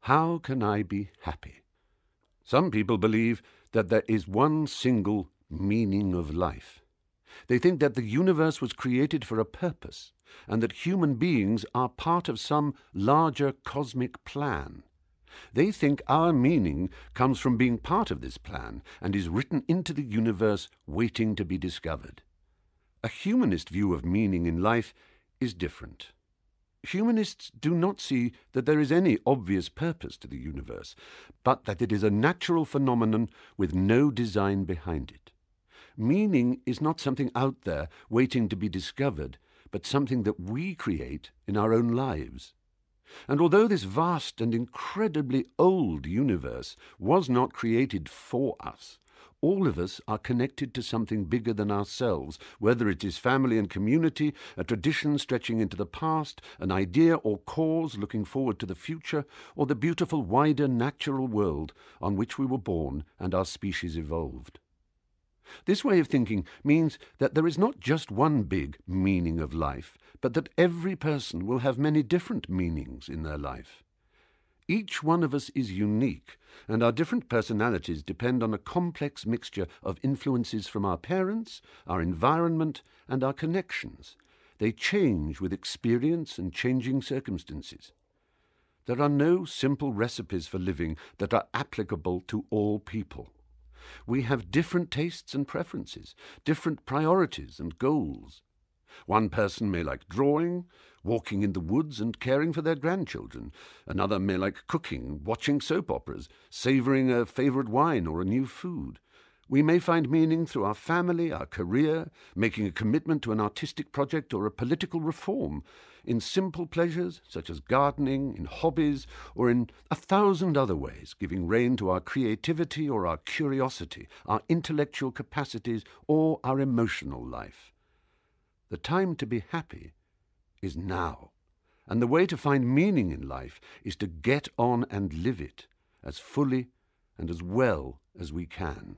How can I be happy? Some people believe that there is one single meaning of life. They think that the universe was created for a purpose, and that human beings are part of some larger cosmic plan. They think our meaning comes from being part of this plan and is written into the universe waiting to be discovered. A humanist view of meaning in life is different. Humanists do not see that there is any obvious purpose to the universe, but that it is a natural phenomenon with no design behind it. Meaning is not something out there waiting to be discovered, but something that we create in our own lives. And although this vast and incredibly old universe was not created for us, all of us are connected to something bigger than ourselves, whether it is family and community, a tradition stretching into the past, an idea or cause looking forward to the future, or the beautiful wider natural world on which we were born and our species evolved. This way of thinking means that there is not just one big meaning of life, but that every person will have many different meanings in their life. Each one of us is unique, and our different personalities depend on a complex mixture of influences from our parents, our environment, and our connections. They change with experience and changing circumstances. There are no simple recipes for living that are applicable to all people. We have different tastes and preferences, different priorities and goals. One person may like drawing, walking in the woods and caring for their grandchildren. Another may like cooking, watching soap operas, savouring a favourite wine or a new food. We may find meaning through our family, our career, making a commitment to an artistic project or a political reform, in simple pleasures such as gardening, in hobbies, or in 1,000 other ways, giving rein to our creativity or our curiosity, our intellectual capacities or our emotional life. The time to be happy is now, and the way to find meaning in life is to get on and live it as fully and as well as we can.